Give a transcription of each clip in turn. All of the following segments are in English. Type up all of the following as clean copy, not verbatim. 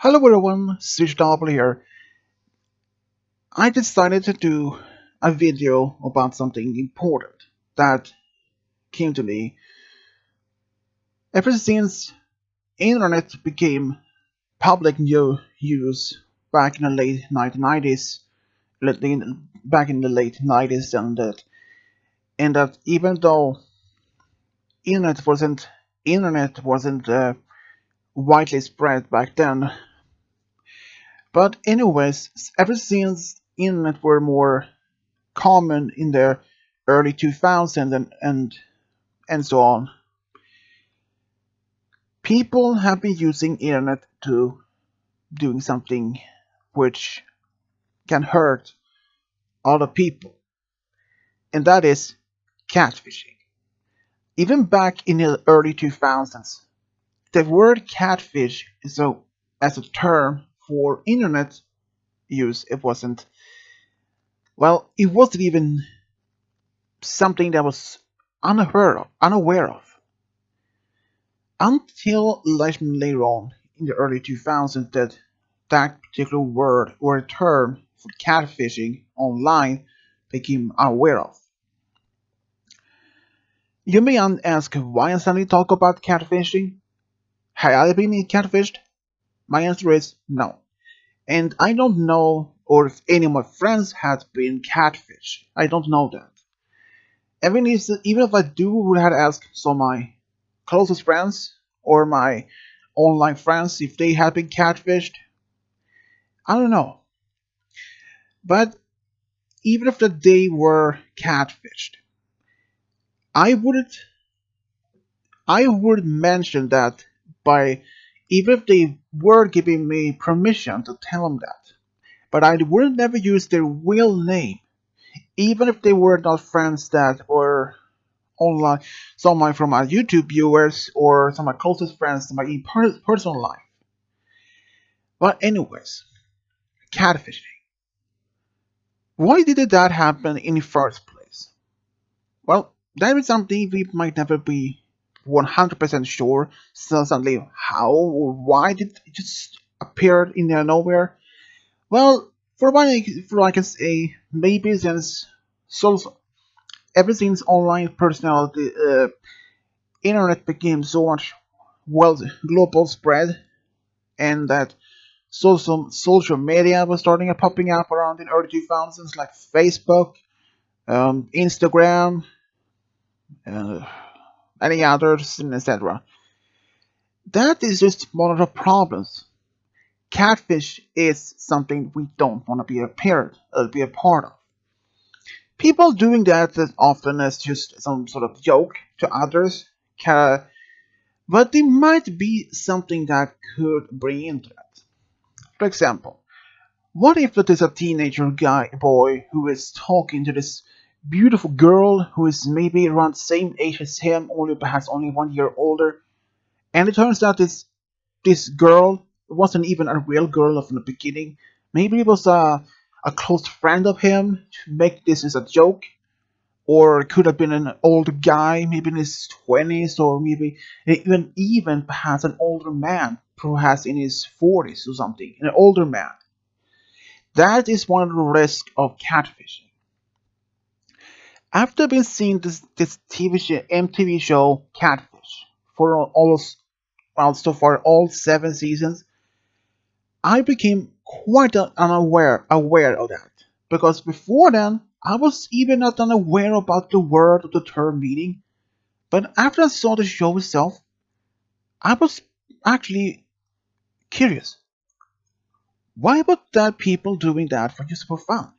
Hello everyone, Switch Double here. I decided to do a video about something important that came to me ever since internet became public use back in the late 1990s, back in the late 90s, and that even though internet wasn't widely spread back then, but anyways, ever since internet were more common in the early 2000s and so on. People have been using internet to doing something which can hurt other people, and that is catfishing. Even back in the early 2000s, the word catfish is as a term for internet use. It wasn't even something that was unaware of until later on in the early 2000s that particular word or term for catfishing online became aware of. You may ask why I suddenly talk about catfishing. Have I been catfished? My answer is no. And I don't know or if any of my friends had been catfished. I don't know that. Even if I do would have asked some of my closest friends or my online friends if they had been catfished, I don't know. But even if they were catfished, I wouldn't I would mention that by even if they were giving me permission to tell them that. But I would never use their real name, even if they were not friends that were online, someone from my YouTube viewers or some of my closest friends in my personal life. But anyways, catfishing. Why did that happen in the first place? Well, that is something we might never be 100% sure. So suddenly, how or why did it just appear in there nowhere? Well, for I can say, maybe so ever since online personality, internet became so much well global spread, and that social media was starting to popping up around in early 2000s, like Facebook, Instagram, uh, any others, and etc. That is just one of the problems. Catfish is something we don't want to be a part of. People doing that as often as just some sort of joke to others, but there might be something that could bring into that. For example, what if it is a teenager boy who is talking to this beautiful girl who is maybe around the same age as him, only perhaps only 1 year older, and it turns out this girl wasn't even a real girl from the beginning. Maybe it was a close friend of him to make this as a joke, or it could have been an old guy, maybe in his 20s, or maybe even perhaps an older man, perhaps in his 40s or something, an older man. That is one of the risks of catfishing. After being seeing this MTV show Catfish for almost so far all 7 seasons, I became quite aware of that. Because before then, I was even not unaware about the word or the term meaning. But after I saw the show itself, I was actually curious. Why were that people doing that for just for fun?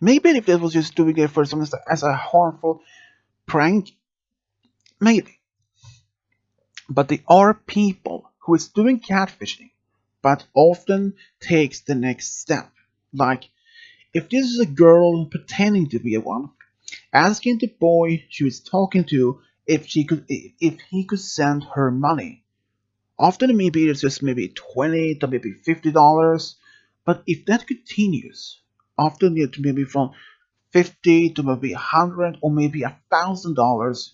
Maybe if they was just doing it for some as a harmful prank, maybe. But there are people who is doing catfishing, but often takes the next step. Like if this is a girl pretending to be a one, asking the boy she was talking to if he could send her money. Often maybe it's just maybe 20 to maybe $50, but if that continues, often it's maybe from 50 to maybe 100 or maybe $1,000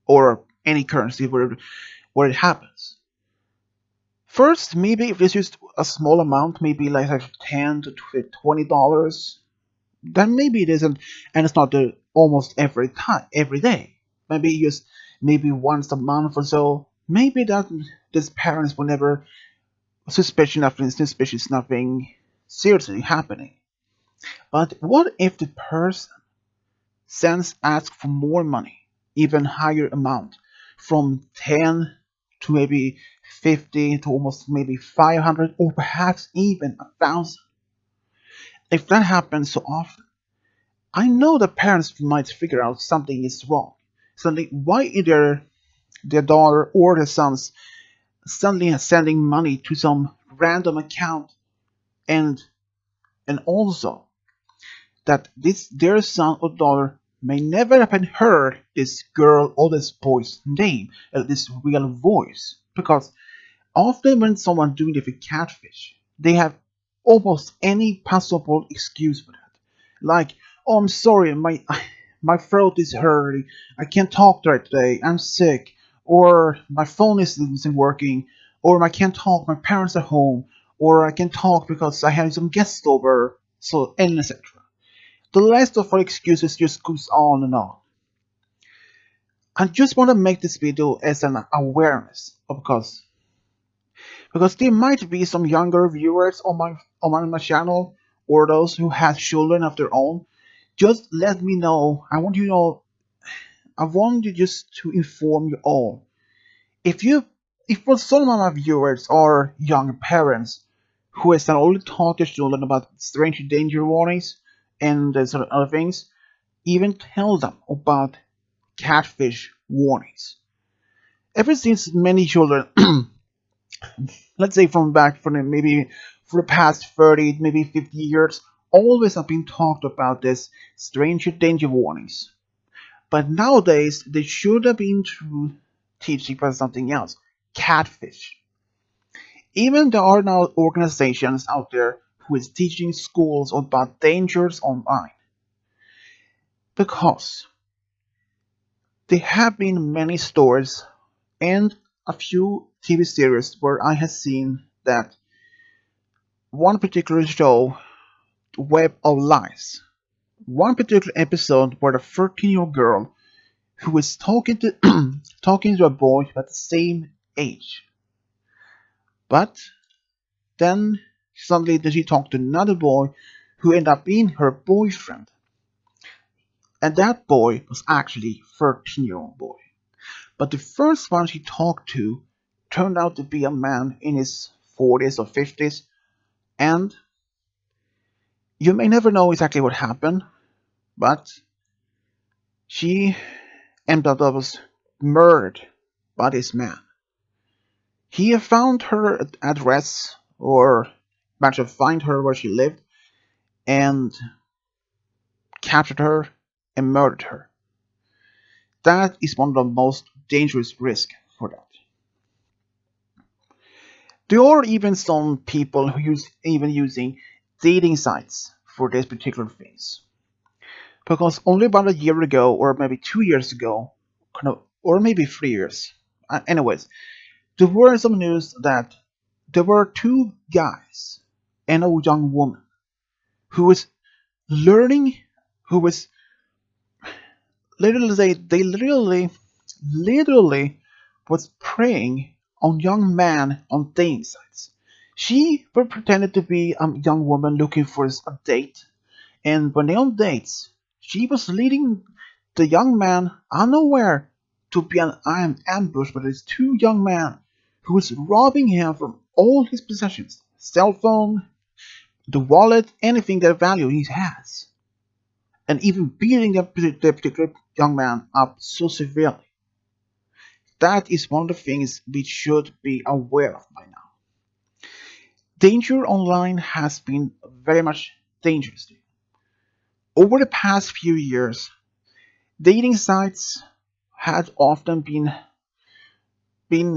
or any currency where it happens. First, maybe if it's just a small amount, maybe like $10 to $20, then maybe it isn't, and it's not the almost every time, every day. Maybe just maybe once a month or so. Maybe that these parents will never suspicious nothing seriously happening. But what if the person sends asks for more money, even higher amount, from 10 to maybe 50 to almost maybe 500 or perhaps even 1,000? If that happens so often, I know the parents might figure out something is wrong. Suddenly, why is their daughter or their sons suddenly sending money to some random account, and also that this their son or daughter may never have heard this girl or this boy's name, this real voice, because often when someone doing it with catfish, they have almost any possible excuse for that. Like, oh, I'm sorry, my throat is hurting. I can't talk right today. I'm sick, or my phone isn't working, or I can't talk. My parents are home, or I can't talk because I have some guests over. So, and etc. The list of our excuses just goes on and on. I just want to make this video as an awareness, because there might be some younger viewers on my channel, or those who have children of their own. Just let me know. I want you just to inform you all. If you if for some of my viewers are young parents who has already taught their children about strange danger warnings and sort of other things, even tell them about catfish warnings. Ever since many children, let's say from back from maybe for the past 30, maybe 50 years, always have been talked about this stranger danger warnings. But nowadays, they should have been to teaching about something else, catfish. Even there are now organizations out there who is teaching schools about dangers online, because there have been many stories and a few TV series where I have seen that one particular show, Web of Lies, one particular episode where the 13-year-old girl who was talking to talking to a boy about the same age, but then suddenly she talked to another boy who ended up being her boyfriend, and that boy was actually 13-year-old boy. But the first one she talked to turned out to be a man in his 40s or 50s, and you may never know exactly what happened, but she ended up was murdered by this man. He found her address, or managed to find her where she lived, and captured her and murdered her. That is one of the most dangerous risks for that. There are even some people who use even using dating sites for these particular things. Because only about a year ago, or maybe 2 years ago, or maybe 3 years, anyways, there were some news that there were two guys and a young woman who was learning, who was literally they literally was preying on young men on dating sites. She were pretended to be a young woman looking for a date, and when they on dates, she was leading the young man unaware to be an ambush by these two young men who was robbing him from all his possessions, cell phone, the wallet, anything that value he has, and even beating the particular young man up so severely. That is one of the things we should be aware of by now. Danger online has been very much dangerous. Over the past few years, dating sites had often been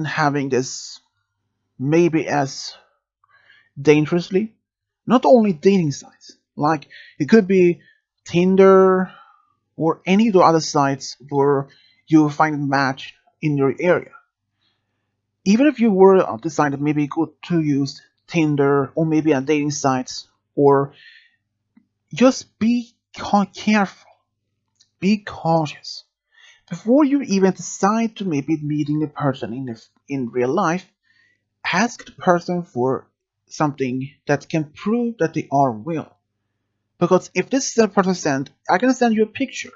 having this maybe as dangerously. Not only dating sites, like it could be Tinder or any of the other sites where you find a match in your area. Even if you were decided maybe good to use Tinder or maybe a dating sites, or just be careful, be cautious before you even decide to maybe meeting the person in real life. Ask the person for something that can prove that they are real. Because if this is a person sent, I can send you a picture.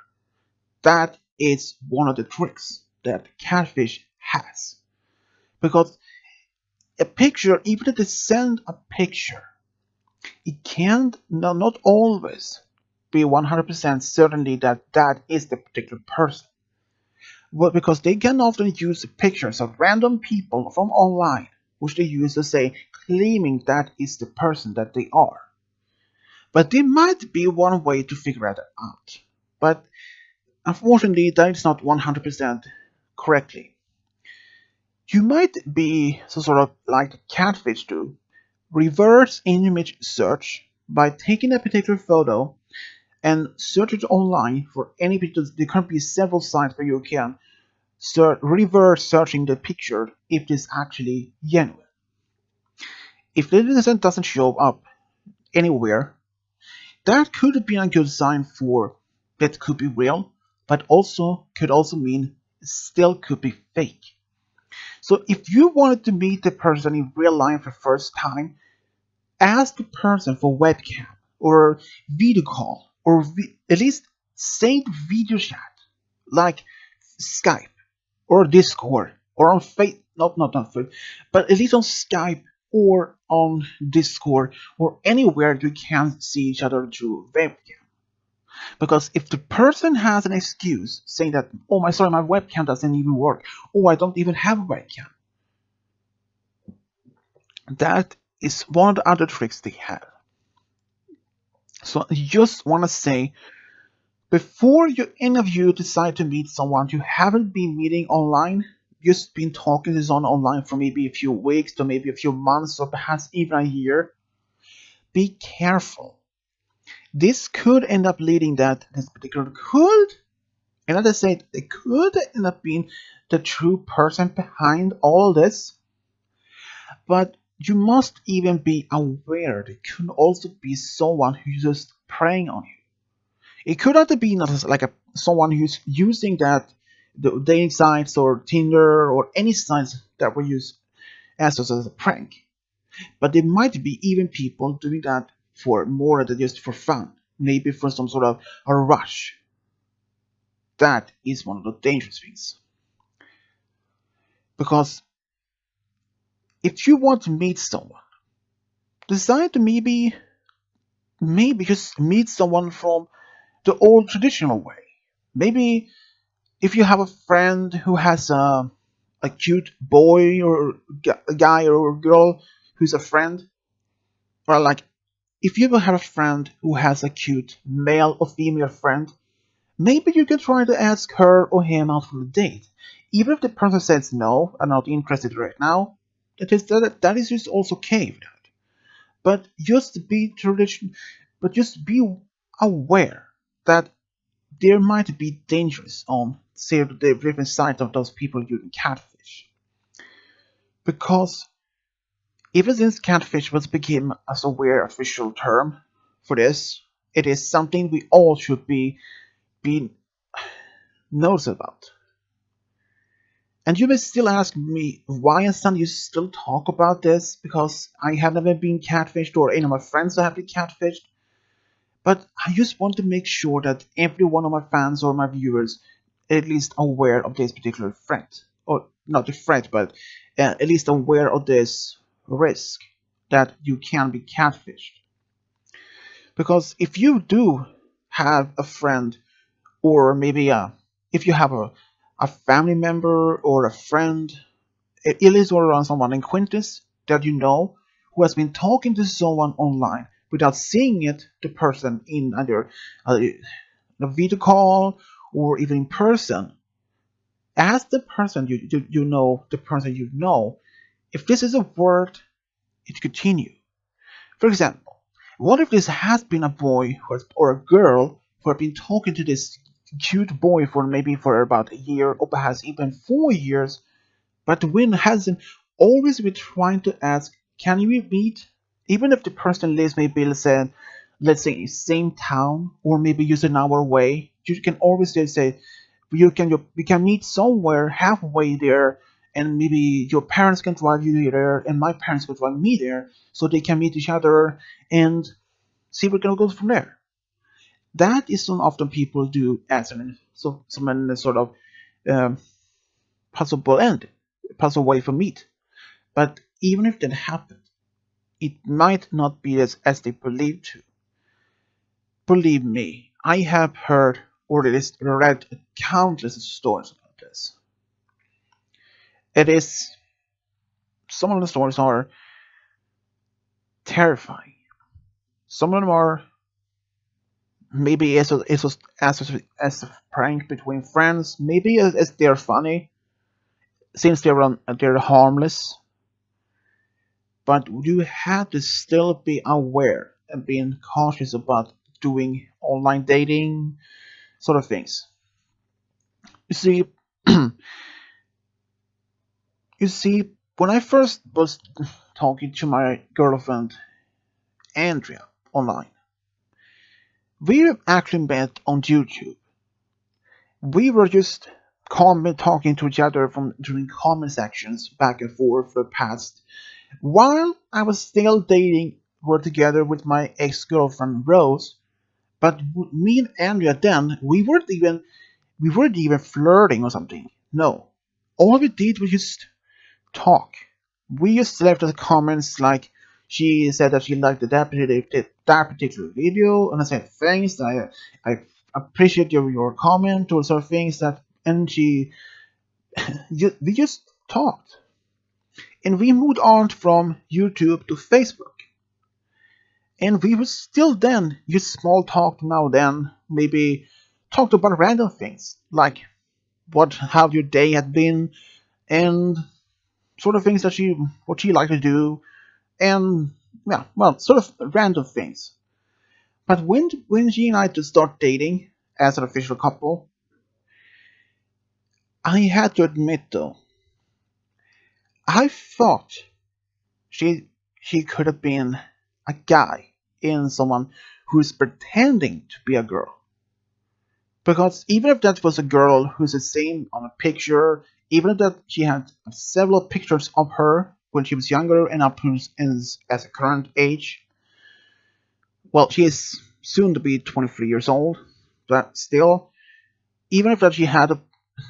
That is one of the tricks that catfish has. Because a picture, even if they send a picture, it can't, no, not always be 100% certainty that that is the particular person. Well, because they can often use pictures of random people from online, which they use to say, claiming that is the person that they are. But there might be one way to figure that out. But unfortunately, that is not 100% correctly. You might be so sort of like catfish do, reverse image search by taking a particular photo and search it online for any pictures. There can be several sites where you can reverse searching the picture if it is actually genuine. If the innocent doesn't show up anywhere, that could be a good sign for that could be real, but also could also mean it still could be fake. So if you wanted to meet the person in real life for the first time, ask the person for webcam or video call or at least send video chat like Skype or Discord or on Face, not on Face, but at least on Skype or on Discord or anywhere you can see each other through webcam. Because if the person has an excuse saying that, oh my sorry, my webcam doesn't even work, oh I don't even have a webcam, that is one of the other tricks they have. So I just want to say, before any of you decide to meet someone you haven't been meeting online, just been talking to someone online for maybe a few weeks to maybe a few months or perhaps even a year, be careful. This could end up leading that this particular could, and as I said, it could end up being the true person behind all this, but you must even be aware it could also be someone who's just preying on you. It could not be not like a someone who's using that the dating sites or Tinder or any sites that were used as a prank. But there might be even people doing that for more than just for fun, maybe for some sort of a rush. That is one of the dangerous things. Because if you want to meet someone, decide to maybe just meet someone from the old traditional way. Maybe if you have a friend who has a cute boy or a guy or a girl who's a friend, or like if you have a friend who has a cute male or female friend, maybe you can try to ask her or him out for a date. Even if the person says no, I'm not interested right now, that is just also okay with that. But just be tradition, but just be aware that there might be dangers on say the different sides of those people using catfish. Because ever since catfish was became as a weird official term for this, it is something we all should be notice about. And you may still ask me why and son you still talk about this because I have never been catfished or any of my friends have been catfished. But I just want to make sure that every one of my fans or my viewers are at least aware of this particular threat. Or not the threat, but at least aware of this risk that you can be catfished. Because if you do have a friend, or maybe if you have a family member or a friend, at least or around someone in Quintus that you know who has been talking to someone online without seeing it, the person in either a video call or even in person, ask the person you know, the person you know, if this is a word, it continue. For example, what if this has been a boy or a girl who have been talking to this cute boy for maybe for about a year or perhaps even 4 years, but the wind hasn't. always be trying to ask, can we meet? Even if the person lives maybe let's say same town or maybe just an hour away, you can always just say we can meet somewhere halfway there, and maybe your parents can drive you there and my parents can drive me there so they can meet each other and see where we can go from there. That is what often people do as some sort of um, possible end, possible way for meet. But even if that happened, it might not be as they believe to. Believe me, I have heard or at least read countless stories about this. It is some of the stories are terrifying. Some of them are maybe as a prank between friends. Maybe as they're funny since they're harmless. But you have to still be aware and being cautious about doing online dating sort of things. You see, you see, when I first was talking to my girlfriend Andrea online, we actually met on YouTube. We were just talking to each other from during comment sections back and forth for the past while I was still dating were together with my ex-girlfriend Rose. But me and Andrea then we weren't even flirting or something. No, all we did was just talk. We just left the comments like she said that she liked that particular video, and I said thanks. I appreciate your comment or sort of things that, and we just talked, and we moved on from YouTube to Facebook, and we were still then just small talk now then maybe talked about random things like what how your day had been and sort of things that she what she liked to do and yeah, well, sort of random things. But when she and I to start dating as an official couple, I had to admit though, I thought she she could have been a guy in someone who's pretending to be a girl. Because even if that was a girl who's the same on a picture, even if that she had several pictures of her when she was younger and up to as a current age, well, she is soon to be 23 years old, but still, even if that she had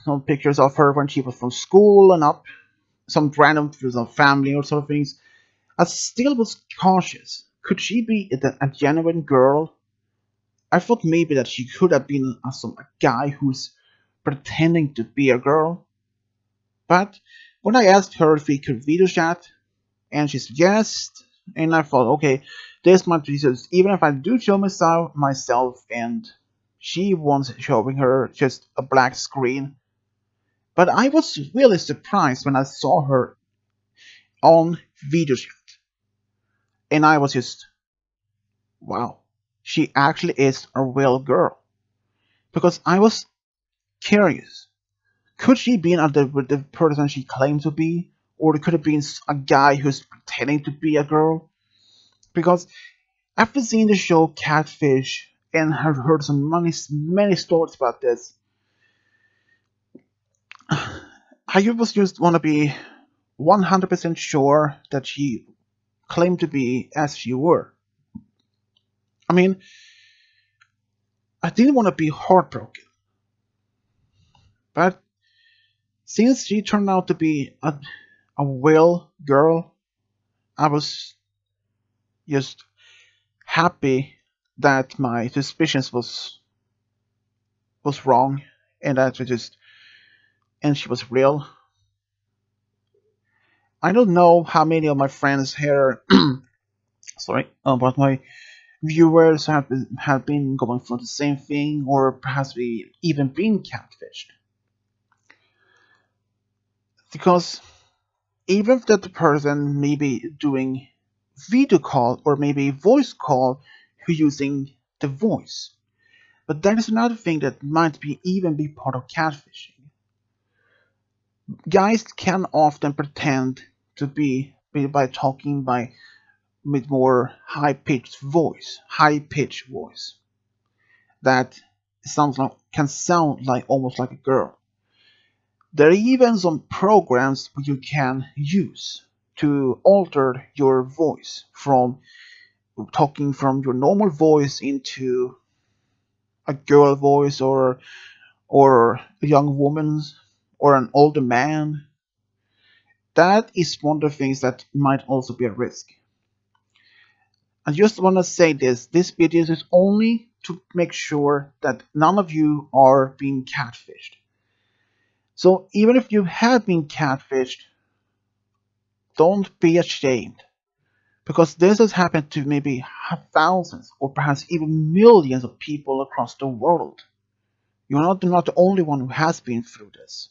some pictures of her when she was from school and up, some random some family or sort of things, I still was cautious. Could she be a genuine girl? I thought maybe that she could have been a guy who's pretending to be a girl. But when I asked her if we could video chat, and she said yes, and I thought, okay, this might be just even if I do show myself, and she wants showing her just a black screen. But I was really surprised when I saw her on video chat, and I was just, wow, she actually is a real girl. Because I was curious. Could she be the person she claimed to be? Or it could have been a guy who's pretending to be a girl? Because after seeing the show Catfish and have heard some many stories about this, I was just want to be 100% sure that she claimed to be as she were. I mean, I didn't want to be heartbroken, but since she turned out to be a real girl, I was just happy that my suspicions was wrong and that we just and she was real. I don't know how many of my friends here, sorry, but my viewers have been going through the same thing, or perhaps we even been catfished. Because even if that person may be doing video call or maybe voice call, who using the voice, but that is another thing that might be even be part of catfishing. Guys can often pretend to be by talking by with more high pitched voice that sounds like can sound like almost like a girl. There are even some programs you can use to alter your voice from talking from your normal voice into a girl voice or a young woman's or an older man. That is one of the things that might also be a risk. I just want to say this video is only to make sure that none of you are being catfished. So even if you have been catfished, don't be ashamed. Because this has happened to maybe thousands or perhaps even millions of people across the world. You're not the only one who has been through this.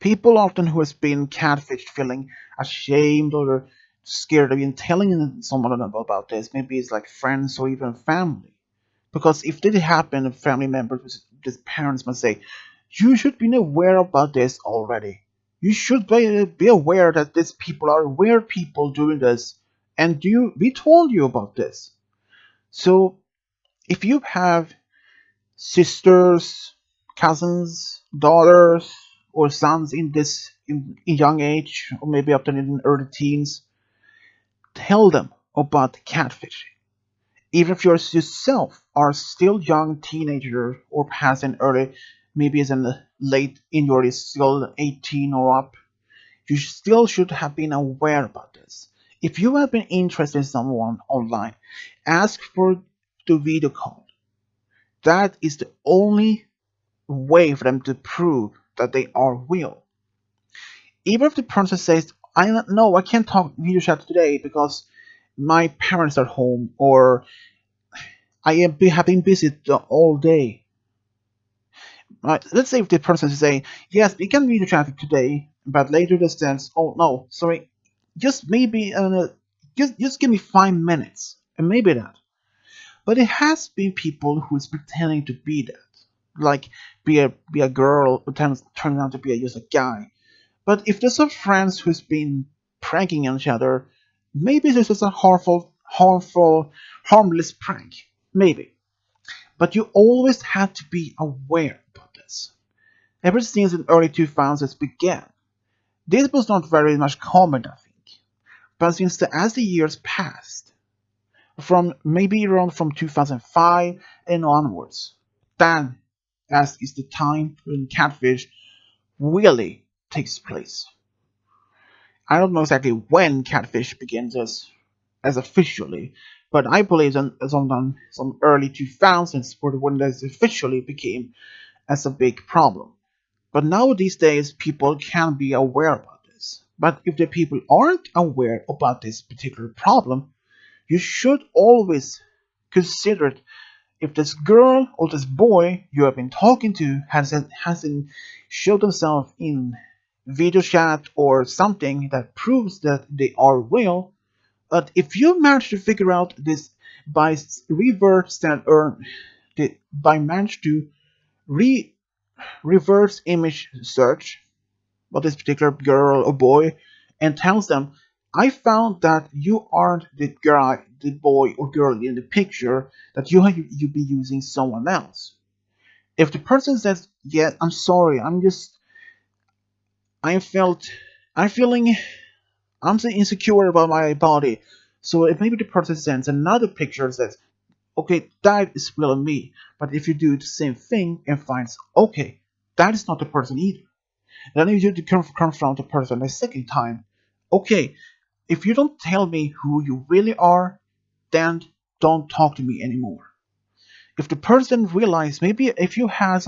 People often who has been catfished feeling ashamed or scared of even telling someone about this. Maybe it's like friends or even family. Because if this happen, family members, his parents must say, you should be aware about this already. You should be aware that these people are weird people doing this, and we told you about this. So if you have sisters, cousins, daughters, or sons in young age, or maybe up to in early teens, tell them about catfishing. Even if you yourself are still young teenager or past an early, maybe as in the late in your still 18 or up, you still should have been aware about this. If you have been interested in someone online, ask for the video call. That is the only way for them to prove that they are real. Even if the person says, I don't know, I can't talk video chat today because my parents are home or have been busy all day. Right? Let's say if the person say, yes, we can video chat today, but later this says, oh no, sorry, just maybe, just give me 5 minutes, and maybe that. But it has been people who is pretending to be that, like be a girl who turns out to be just a guy. But if there's some friends who's been pranking each other, maybe this is a harmless prank, maybe. But you always have to be aware about this. Ever since the early 2000s began, this was not very much common, I think. But as the years passed, from maybe around from 2005 and onwards, then as is the time when catfish really takes place. I don't know exactly when catfish begins as officially, but I believe sometime some early 2000s were when this officially became as a big problem. But now these days, people can be aware about this. But if the people aren't aware about this particular problem, you should always consider it. If this girl or this boy you have been talking to hasn't showed themselves in video chat or something that proves that they are real, but if you manage to figure out this by reverse that or by manage to re reverse image search of this particular girl or boy and tells them, I found that you aren't the guy, the boy or girl in the picture, that you be using someone else. If the person says, yeah, I'm sorry, I felt, I'm feeling, I'm so insecure about my body. So if maybe the person sends another picture and says, okay, that is really me. But if you do the same thing and finds, okay, that is not the person either. Then you need to confront the person a second time. Okay, if you don't tell me who you really are, then don't talk to me anymore. If the person realizes, maybe if you have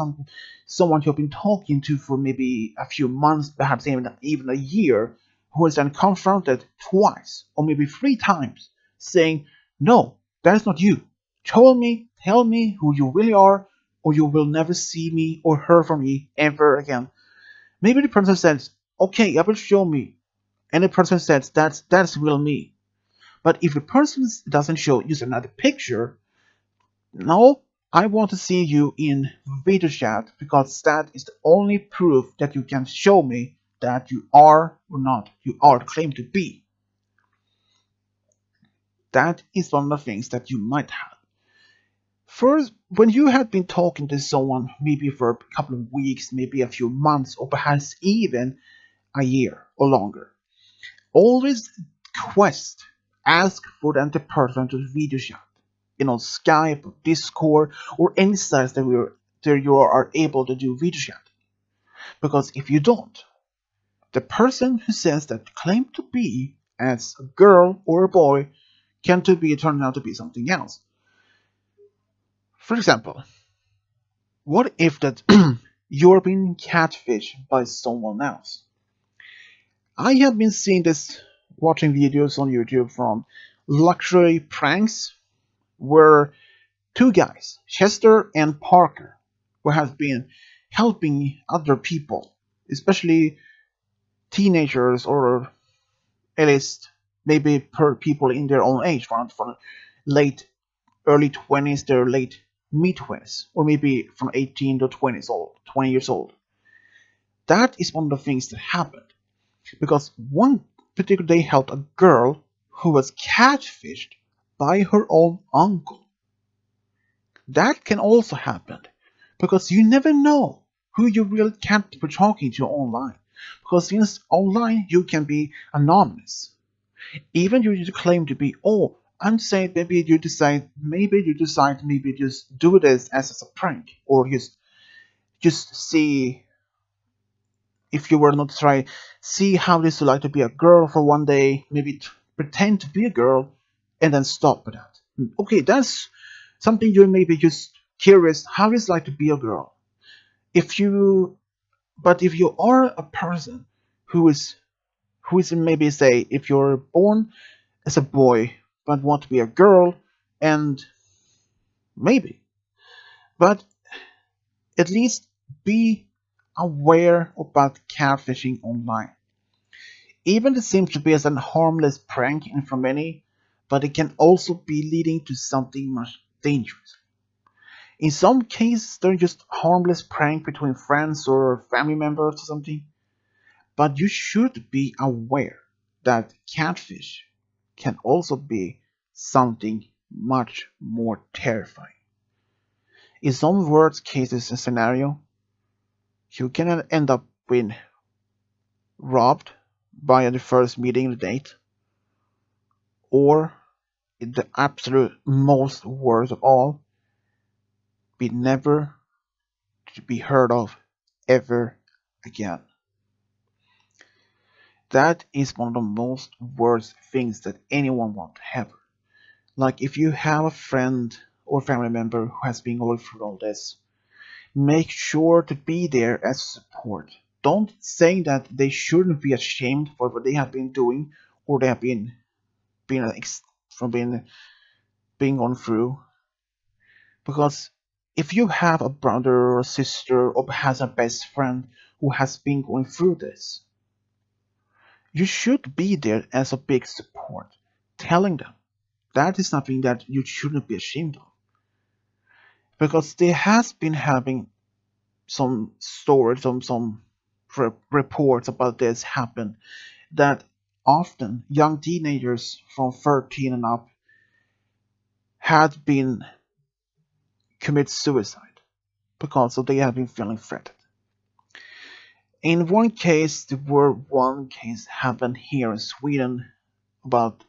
someone you've been talking to for maybe a few months, perhaps even a year, who is then confronted twice or maybe 3 times, saying, "No, that is not you. Tell me who you really are, or you will never see me or hear from me ever again." Maybe the person says, "Okay, I will show me," and the person says, "That's real me." But if the person doesn't show just another picture, no, I want to see you in video chat because that is the only proof that you can show me that you are or not, you are claimed to be. That is one of the things that you might have. First, when you have been talking to someone maybe for a couple of weeks, maybe a few months, or perhaps even a year or longer, always quest, ask for them to person to video chat, Skype, Discord, or any sites that you are able to do video chat. Because if you don't, the person who says that claim to be as a girl or a boy can to be turned out to be something else. For example, what if that you're being catfished by someone else? I have been seeing this watching videos on YouTube from luxury pranks where two guys, Chester and Parker, who have been helping other people, especially teenagers or at least maybe per people in their own age, from late early 20s to late mid 20s, or maybe from 18 to 20s old, 20 years old. That is one of the things that happened because one particular day helped a girl who was catfished by her own uncle. That can also happen because you never know who you really can't be talking to online. Because since online you can be anonymous. Even you claim to be, oh, I'm saying maybe just do this as a prank or just see if you were not to try see how this would like to be a girl for one day, maybe pretend to be a girl and then stop with that. Okay, that's something you may be just curious how it's like to be a girl. If you but if you are a person who is maybe say if you're born as a boy but want to be a girl and maybe but at least be aware about catfishing online. Even it seems to be as a harmless prank in for many, but it can also be leading to something much dangerous. In some cases, they're just harmless prank between friends or family members or something, but you should be aware that catfish can also be something much more terrifying. In some worst cases and scenario, you can end up being robbed by the first meeting the date, or the absolute most worst of all, be never to be heard of ever again. That is one of the most worst things that anyone wants to have. Like if you have a friend or family member who has been going through all this, make sure to be there as support. Don't say that they shouldn't be ashamed for what they have been doing or they have been from being gone through. Because if you have a brother or sister or has a best friend who has been going through this, you should be there as a big support, telling them that is something that you shouldn't be ashamed of. Because they has been having some stories, some reports about this happen that often young teenagers from 13 and up had been commit suicide because of they have been feeling threatened. In one case, there were one case happened here in Sweden about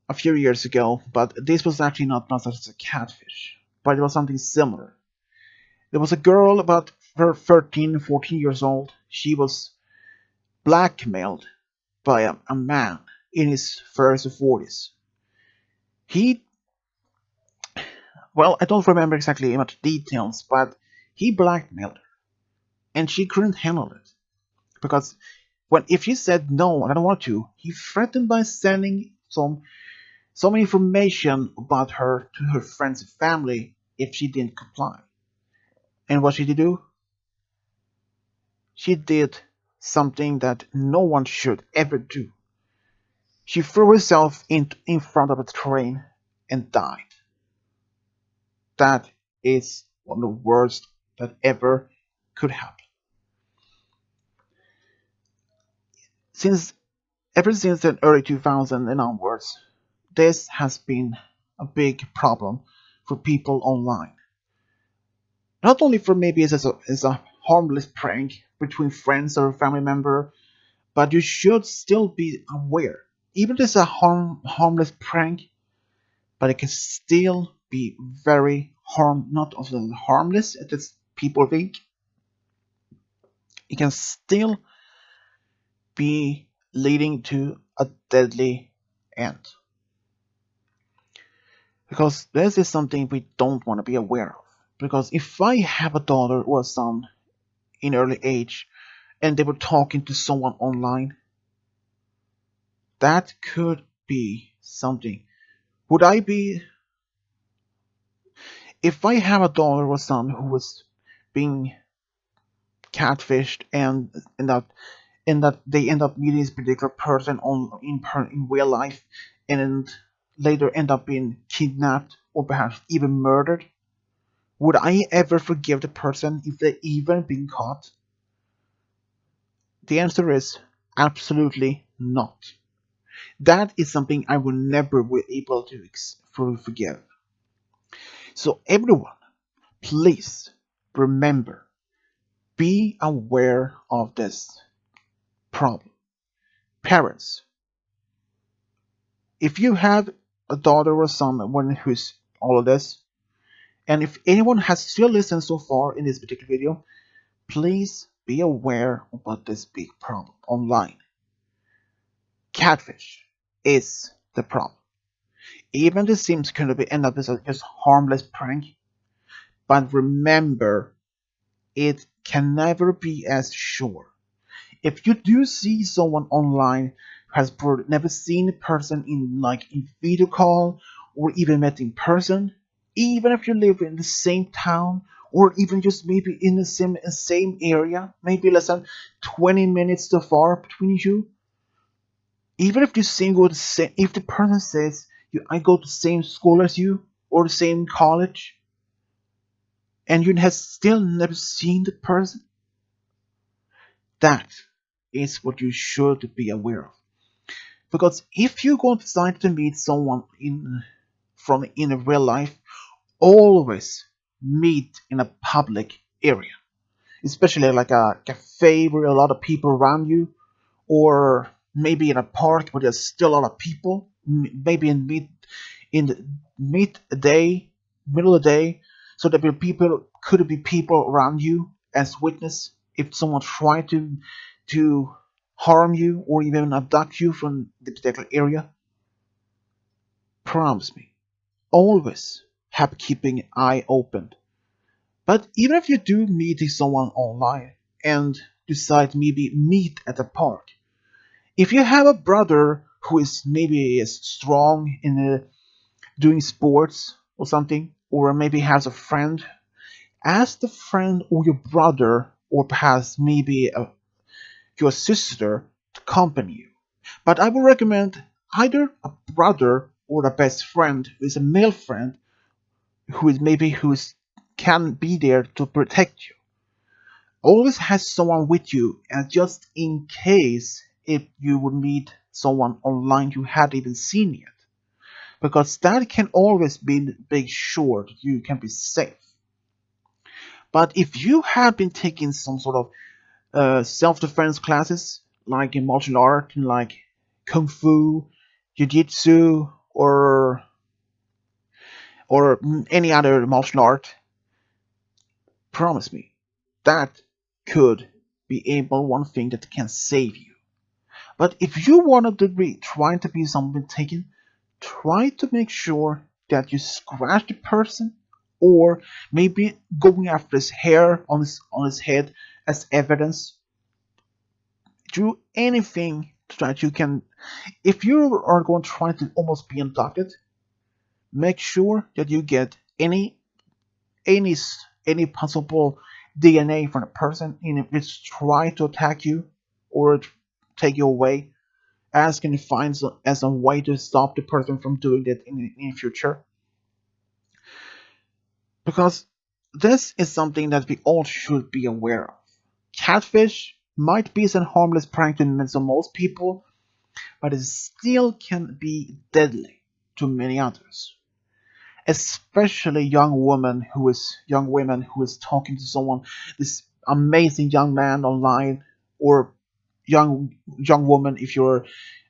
a few years ago, but this was actually not as a catfish, but it was something similar. There was a girl about 13, 14 years old. She was blackmailed by a man in his first 40s. He, well, I don't remember exactly much details, but he blackmailed her, and she couldn't handle it because if she said no, I don't want to, he threatened by sending some information about her to her friends and family if she didn't comply. And what she did do? She did something that no one should ever do. She threw herself in front of a train and died. That is one of the worst that ever could happen. Since ever since the early 2000s and onwards, this has been a big problem for people online. Not only for maybe as a harmless prank between friends or a family member, but you should still be aware. Even if it's a harmless prank, but it can still be very not only harmless as people think, it can still be leading to a deadly end. Because this is something we don't want to be aware of. Because if I have a daughter or a son in early age and they were talking to someone online, that could be something. Would I be, if I have a daughter or son who was being catfished and that they end up meeting this particular person in real life and later end up being kidnapped or perhaps even murdered, would I ever forgive the person if they even been caught? The answer is absolutely not. That is something I will never be able to forgive. So everyone, please remember, be aware of this problem. Parents, if you have a daughter or someone who's all of this, and if anyone has still listened so far in this particular video, please be aware about this big problem online. Catfish is the problem. Even the Sims could be end up as a just harmless prank, but remember, it can never be as sure. If you do see someone online who has never seen a person in video call or even met in person, even if you live in the same town or even just maybe in the same area, maybe less than 20 minutes too far between you, even if you single the same, if the person says I go to the same school as you or the same college, and you have still never seen the person, that is what you should be aware of. Because if you go decide to meet someone in a real life, always meet in a public area, especially like a cafe where a lot of people around you, or maybe in a park where there's still a lot of people. Maybe in the mid day, middle of the day, so that people could be people around you as witness if someone tried to harm you or even abduct you from the particular area. Promise me, always have keeping an eye open. But even if you do meet someone online and decide maybe meet at a park, if you have a brother who is maybe is strong in doing sports or something, or maybe has a friend, ask the friend or your brother, or perhaps maybe your sister to accompany you. But I would recommend either a brother or a best friend who is a male friend who is maybe who's can be there to protect you. Always has someone with you, and just in case if you would meet someone online you hadn't even seen yet, because that can always be sure that you can be safe. But if you have been taking some sort of self-defense classes, like in martial art, like kung fu, jiu-jitsu, or any other martial art, promise me that could be able one thing that can save you. But if you wanted to be trying to be something taken, try to make sure that you scratch the person, or maybe going after his hair on his head as evidence. Do anything so that you can. If you are going to try to almost be abducted, make sure that you get any any possible DNA from a person in which try to attack you or take you away. Ask and find as a way to stop the person from doing that in the future. Because this is something that we all should be aware of. Catfish might be some harmless prank to most people, but it still can be deadly to many others. Especially young women who is talking to someone, this amazing young man online, or young woman if you're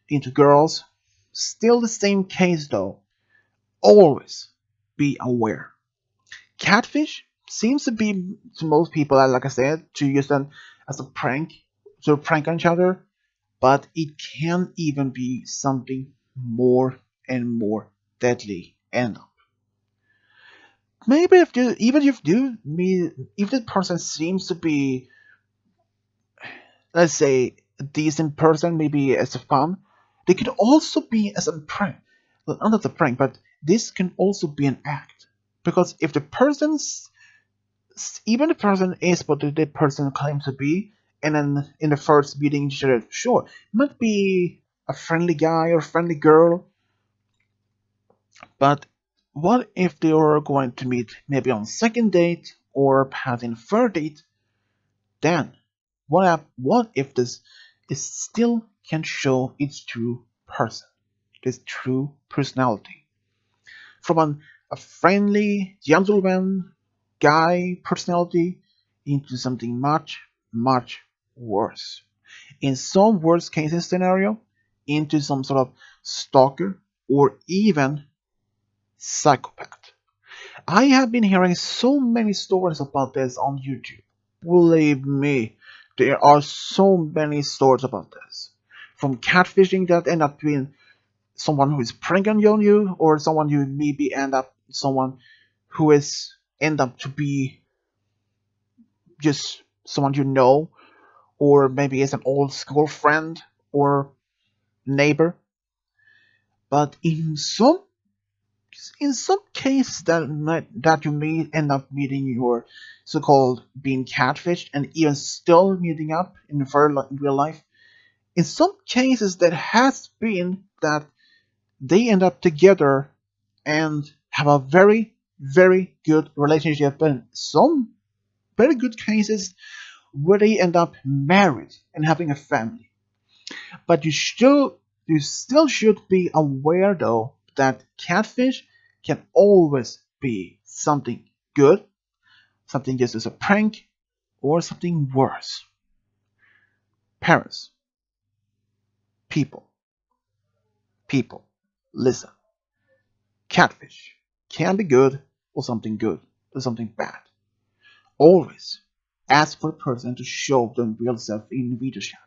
into girls. Still the same case though. Always be aware. Catfish seems to be to most people, like I said, to use them as a prank, to prank on each other, but it can even be something more and more deadly. And maybe if you even if you me if the person seems to be, let's say, a decent person, maybe as a fun, they could also be as a prank. Well, not as a prank, but this can also be an act. Because if the person's even the person is what the person claims to be, and then in the first meeting, sure, might be a friendly guy or friendly girl, but what if they are going to meet maybe on second date or perhaps in third date? Then, what if this is still can show its true person, its true personality, from a friendly gentleman guy personality into something much much worse. In some worst cases scenario, into some sort of stalker or even psychopath. I have been hearing so many stories about this on YouTube. Believe me, there are so many stories about this. From catfishing that end up being someone who is pranking on you, or someone you maybe end up someone who is end up to be just someone you know, or maybe is an old school friend or neighbor. But in some cases that you may end up meeting your so-called being catfished and even still meeting up in real life. In some cases, that has been that they end up together and have a very very good relationship, and some very good cases where they end up married and having a family. But you still should be aware though that catfish can always be something good, something just as a prank, or something worse. Parents, people, people, listen. Catfish can be good or something bad. Always ask for a person to show them real self in video chat.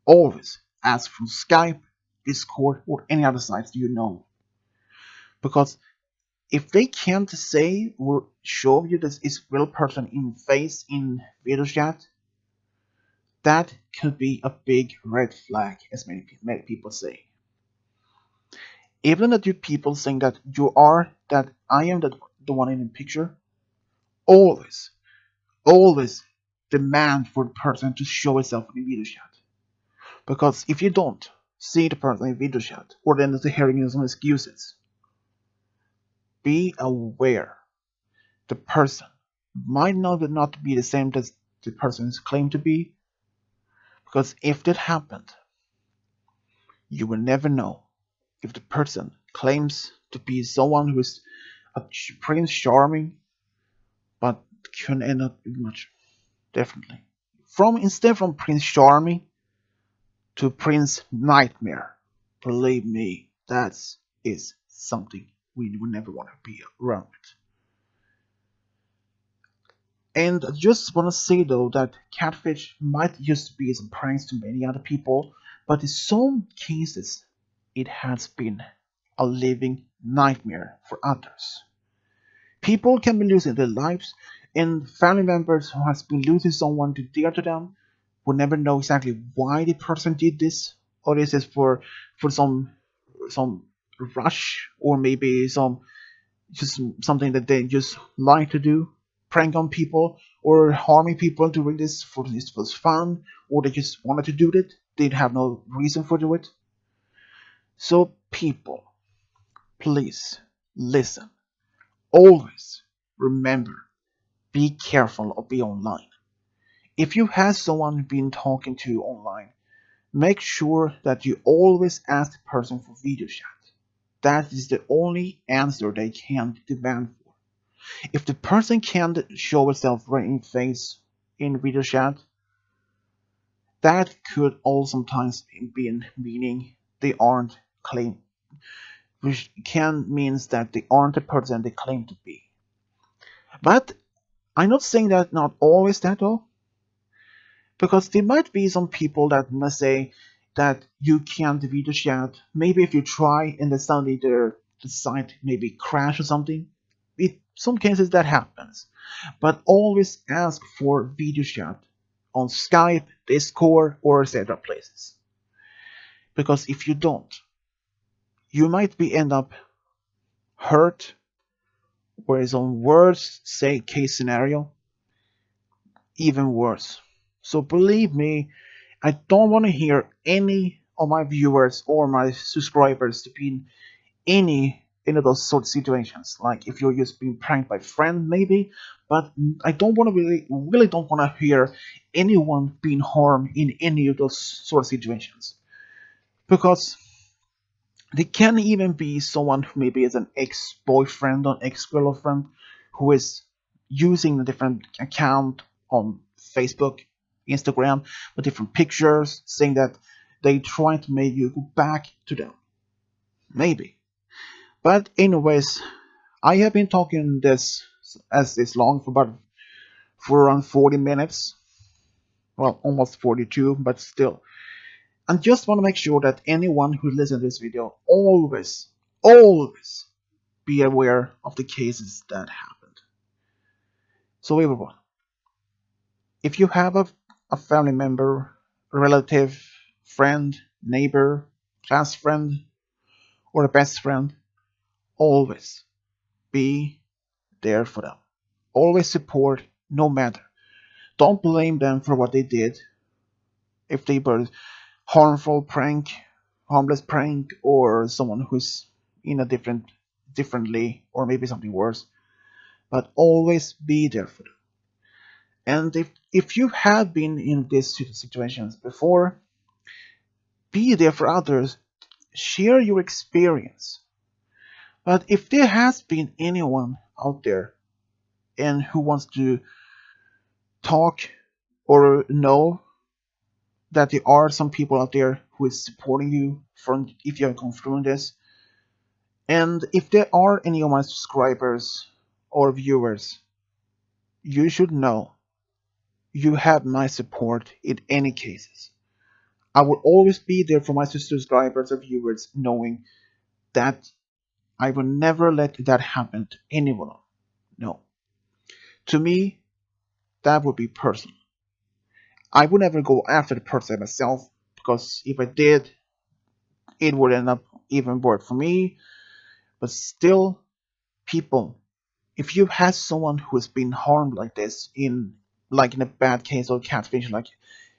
Always ask from Skype, Discord, or any other sites you know. Because if they can't say or show you this is real person in face in video chat, that could be a big red flag, as many people say. Even that you people saying that I am the one in the picture, always, always demand for the person to show itself in video chat. Because if you don't see the person in video chat, or then the hearing some excuses, be aware the person might not be the same as the person is claimed to be. Because if that happened, you will never know if the person claims to be someone who is a Prince Charming, but can end up being much differently. From Prince Charming to Prince Nightmare, believe me, that is something we would never want to be around. And I just want to say though that catfish might just be some pranks to many other people, but in some cases it has been a living nightmare for others. People can be losing their lives, and family members who has been losing someone to dear to them will never know exactly why the person did this, or is this for some rush, or maybe some just something that they just like to do, prank on people or harming people doing this for this was fun, or they just wanted to do it. They have no reason for do it. So people, please listen. Always remember, be careful of be online. If you have someone you've been talking to online, make sure that you always ask the person for video chat. That is the only answer they can demand for. If the person can't show itself right in face in video chat, that could also sometimes be meaning they aren't claim, which can means that they aren't the person they claim to be. But I'm not saying that not always that though, because there might be some people that must say that you can't video chat. Maybe if you try and then suddenly the site maybe crash or something. In some cases that happens. But always ask for video chat on Skype, Discord, or etc. places. Because if you don't, you might be end up hurt, or is on worst say case scenario, even worse. So believe me, I don't want to hear any of my viewers or my subscribers to be in any of those sort of situations. Like if you're just being pranked by a friend, maybe. But I don't want to really don't want to hear anyone being harmed in any of those sort of situations, because they can even be someone who maybe is an ex-boyfriend or ex-girlfriend who is using a different account on Facebook, Instagram, with different pictures, saying that they try to make you go back to them. Maybe. But anyways, I have been talking this long for around 40 minutes. Well, almost 42, but still. And just want to make sure that anyone who listens to this video always be aware of the cases that happened. So everyone, if you have a family member, relative, friend, neighbor, class friend, or a best friend, always be there for them. Always support, no matter. Don't blame them for what they did. If they were harmful prank, harmless prank, or someone who's in a differently, or maybe something worse. But always be there for them. And if you have been in these situations before, be there for others. Share your experience. But if there has been anyone out there and who wants to talk or know that there are some people out there who is supporting you from if you have gone through this, and if there are any of my subscribers or viewers, you should know you have my support in any cases. I will always be there for my subscribers or viewers, knowing that I will never let that happen to anyone. No. To me, that would be personal. I would never go after the person myself, because if I did, it would end up even worse for me. But still, people, if you have someone who has been harmed like this, in a bad case of catfish, like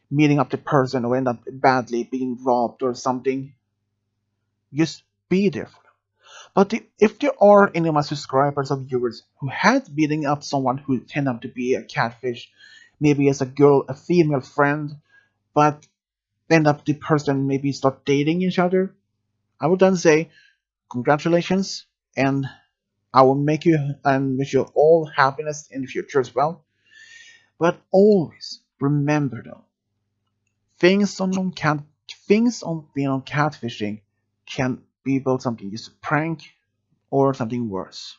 meeting up the person or end up badly being robbed or something, just be there for them. But if there are any of my subscribers or viewers who had beating up someone who turned out to be a catfish, maybe as a female friend, but end up the person maybe start dating each other, I would then say congratulations, and I will make you and wish you all happiness in the future as well. But always remember though, things on cat things on being on catfishing can be both something just a prank or something worse.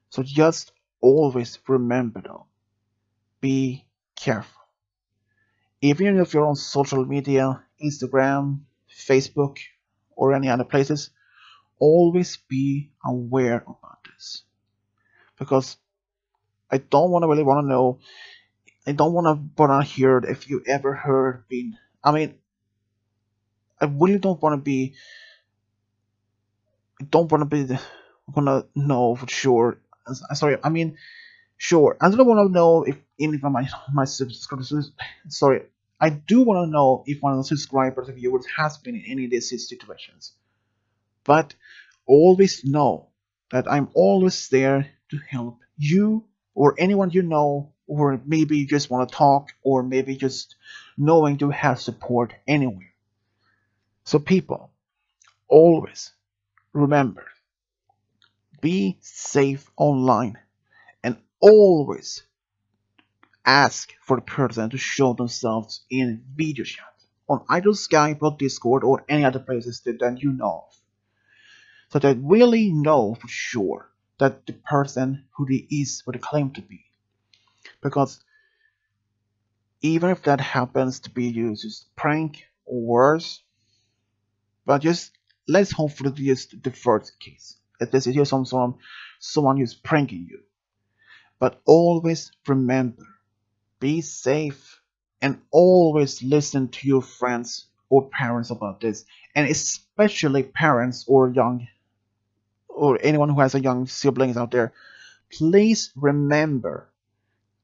So just always remember though, be careful. Even if you're on social media, Instagram, Facebook, or any other places, always be aware about this. Because I don't want to really want to know, I don't want to hear if you ever heard being, I mean, I really don't want to be, want to know for sure. Sorry, I mean, sure. I don't want to know if any of my subscribers. Sorry, I do want to know if one of the subscribers or viewers has been in any of these situations. But always know that I'm always there to help you or anyone you know or maybe you just want to talk, or maybe just knowing you have support anywhere. So, people, always remember, be safe online, and always ask for the person to show themselves in video chat on either Skype or Discord or any other places that you know of, so that really know for sure that the person who they is what they claim to be. Because even if that happens to be used as prank or worse, but just let's hope for just the first case. If this is just someone who's pranking you. But always remember, be safe, and always listen to your friends or parents about this, and especially parents or young or anyone who has a young siblings out there. Please remember,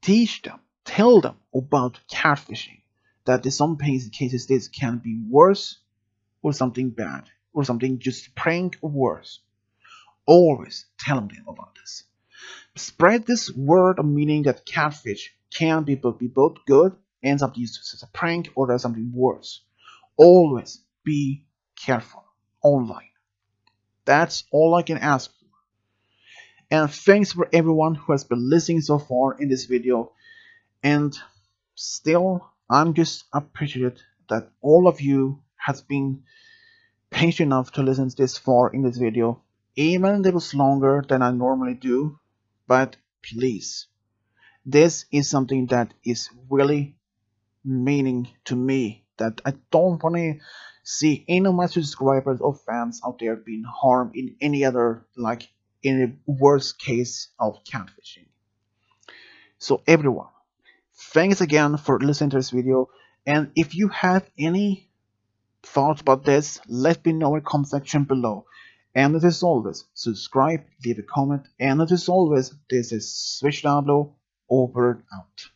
teach them, tell them about catfishing. That in some cases this can be worse or something bad or something just prank or worse. Always tell them about this. Spread this word of meaning that catfish can be both good and something used as a prank or as something worse. Always be careful online. That's all I can ask for. And thanks for everyone who has been listening so far in this video. And still, I'm just appreciative that all of you has been patient enough to listen this far in this video, even if it was longer than I normally do. But please, this is something that is really meaning to me, that I don't want to see any of my subscribers or fans out there being harmed in any other, like in a worst case of catfishing. So everyone, thanks again for listening to this video, and if you have any thoughts about this, let me know in the comment section below. And as always, subscribe, leave a comment, and as always, this is Switch Diablo, over and out.